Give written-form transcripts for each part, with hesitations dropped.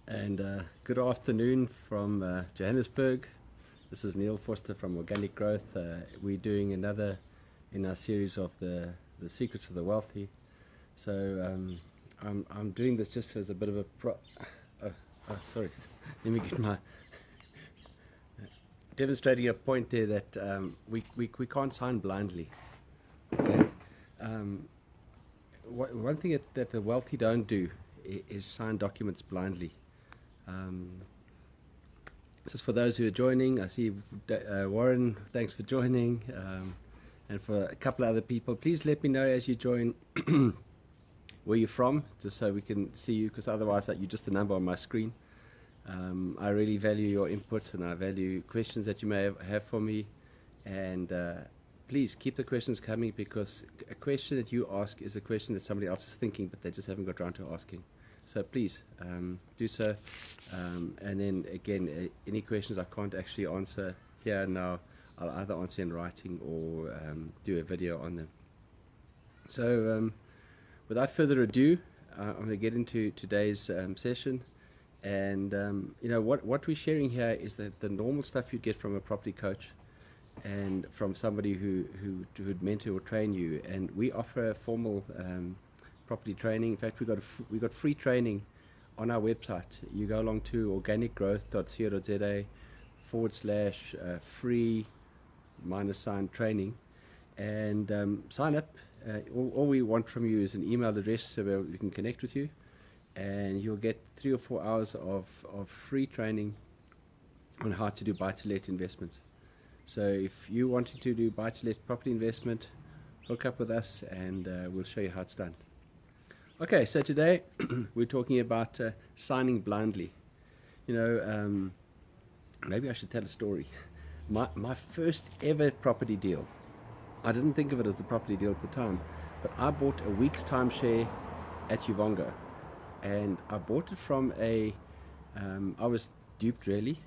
And good afternoon from Johannesburg. This is Neil Forster from Organic Growth. We're doing another in our series of the secrets of the wealthy. So I'm doing this just as a bit of a sorry. Let me get my demonstrating a point there that we can't sign blindly. Okay. One thing that the wealthy don't do is sign documents blindly. Just for those who are joining, I see Warren, thanks for joining, and for a couple of other people, please let me know as you join where you're from, just so we can see you, because otherwise you're just a number on my screen. I really value your input, and I value questions that you may have for me, and please keep the questions coming, because a question that you ask is a question that somebody else is thinking, but they just haven't got around to asking. So please do so. And then again, any questions I can't actually answer here now, I'll either answer in writing or do a video on them. So without further ado, I'm going to get into today's session. And what we're sharing here is the normal stuff you get from a property coach and from somebody who'd mentor or train you. And we offer a formal property training. In fact, we got free training on our website. You go along to organicgrowth.co.za/free -training and sign up. All we want from you is an email address so we can connect with you, and you'll get 3 or 4 hours of free training on how to do buy-to-let investments. So if you wanted to do buy-to-let property investment, hook up with us and we'll show you how it's done. Okay, so today we're talking about signing blindly. Maybe I should tell a story. My first ever property deal, I didn't think of it as a property deal at the time, but I bought a week's timeshare at Uvongo, and I bought it from I was duped really.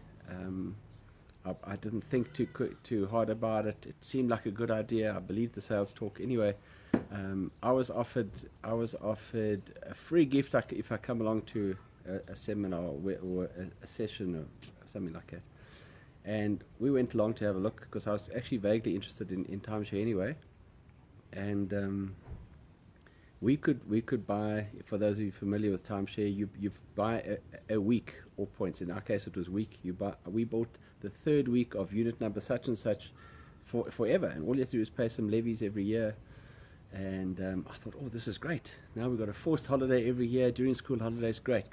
I didn't think too hard about it. It seemed like a good idea. I believed the sales talk. Anyway, I was offered a free gift if I come along to a seminar or a session or something like that. And we went along to have a look, because I was actually vaguely interested in timeshare anyway. And we could buy, for those of you familiar with timeshare, you buy a week or points. In our case, it was week. We bought the 3rd week of unit number such and such forever, and all you have to do is pay some levies every year. And I thought, oh, this is great. Now we've got a forced holiday every year during school holidays. Great.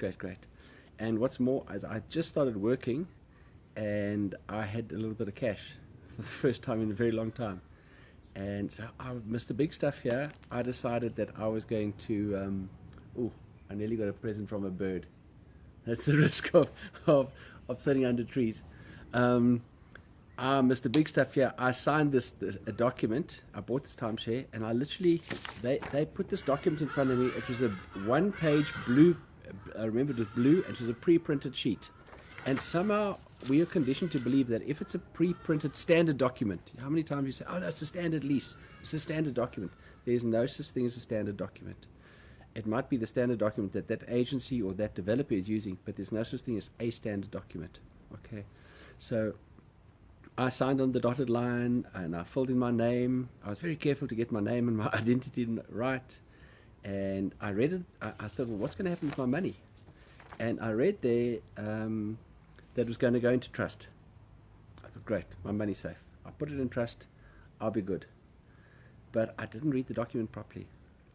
And what's more, as I just started working, and I had a little bit of cash for the first time in a very long time. And so I missed the big stuff here. I decided that I was going to, I nearly got a present from a bird. That's the risk of sitting under trees. I missed the big stuff here. I signed a document. I bought this timeshare, and I literally, they put this document in front of me. It was a 1-page blue, I remember it was blue, and it was a pre-printed sheet. And somehow we are conditioned to believe that if it's a pre-printed standard document, how many times you say, oh no, it's a standard lease, it's a standard document. There's no such thing as a standard document. It might be the standard document that agency or that developer is using, but there's no such thing as a standard document. Okay, so I signed on the dotted line, and I filled in my name. I was very careful to get my name and my identity right. And I read it. I thought, well, what's going to happen with my money? And I read there that it was going to go into trust. I thought, great, my money's safe. I put it in trust. I'll be good. But I didn't read the document properly.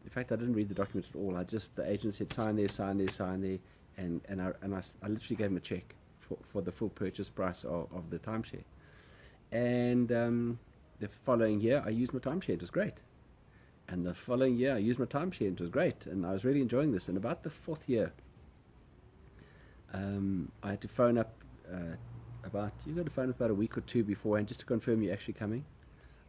In fact, I didn't read the document at all. The agent said, sign there, sign there, sign there. And I literally gave him a check for the full purchase price of the timeshare. And the following year, I used my timeshare. It was great. And the following year, I used my timeshare. It was great. And I was really enjoying this. And about the 4th year, I had to phone up you've got to phone up about a week or 2 beforehand just to confirm you're actually coming.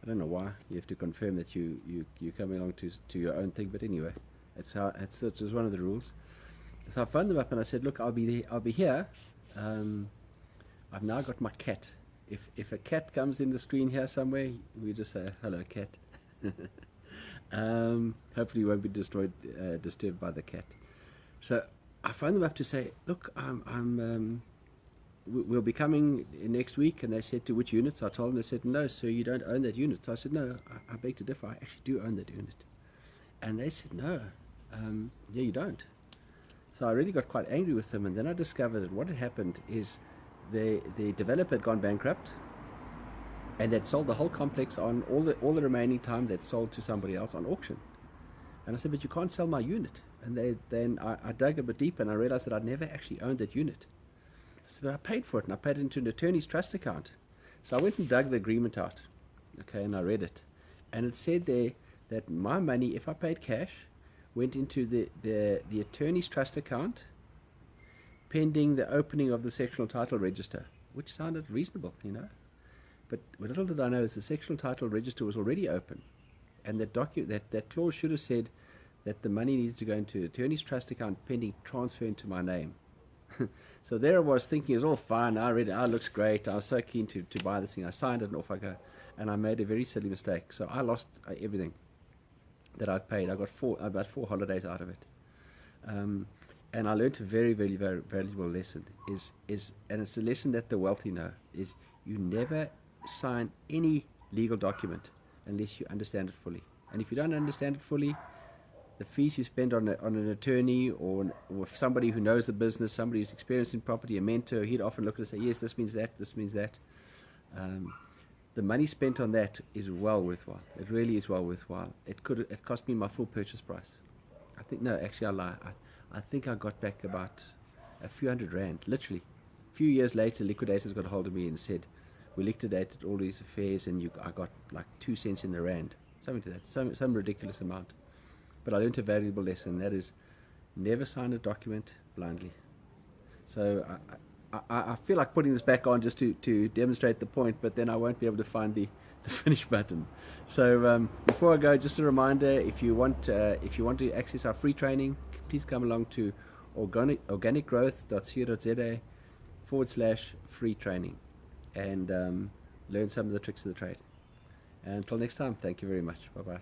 I don't know why you have to confirm that you're coming along to your own thing, but anyway, it's just one of the rules. So I phoned them up and I said, look, I'll be here. I've now got my cat. If a cat comes in the screen here somewhere, we just say, hello, cat. Hopefully you won't be disturbed by the cat. So I phoned them up to say, look, we'll be coming next week. And they said, to which units? I told them. They said, no, sir, you don't own that unit. So I said, no, I beg to differ. I actually do own that unit. And they said, no, yeah, you don't. So I really got quite angry with them. And then I discovered that what had happened is the developer had gone bankrupt, and they'd sold the whole complex on all the remaining time. They'd sold to somebody else on auction. And I said, but you can't sell my unit. And then I dug a bit deeper, and I realized that I'd never actually owned that unit. So but I paid for it, and I paid it into an attorney's trust account. So I went and dug the agreement out, okay, and I read it. And it said there that my money, if I paid cash, went into the attorney's trust account pending the opening of the sectional title register, which sounded reasonable, you know. But little did I know is the sectional title register was already open, and that clause should have said that the money needed to go into the attorney's trust account pending transfer into my name. So there I was thinking it was all fine. I read it, it looks great. I was so keen to buy this thing. I signed it and off I go. And I made a very silly mistake. So I lost everything that I'd paid. I got about 4 holidays out of it. And I learned a very, very, very valuable lesson. And it's a lesson that the wealthy know, is you never sign any legal document unless you understand it fully. And if you don't understand it fully, the fees you spend on an attorney or somebody who knows the business, somebody who's experienced in property, a mentor, he'd often look at it and say, yes, this means that, this means that. The money spent on that is well worthwhile. It really is well worthwhile. It cost me my full purchase price. I think, no, actually I lie. I think I got back about a few $100, literally. A few years later, liquidators got a hold of me and said, we liquidated all these affairs and I got like 2 cents in the rand. Something to that, some ridiculous amount. But I learned a valuable lesson. That is, never sign a document blindly. So I feel like putting this back on just to demonstrate the point, but then I won't be able to find the finish button. So before I go, just a reminder: if you want to access our free training, please come along to organicgrowth.co.za/free training and learn some of the tricks of the trade. And until next time, thank you very much. Bye bye.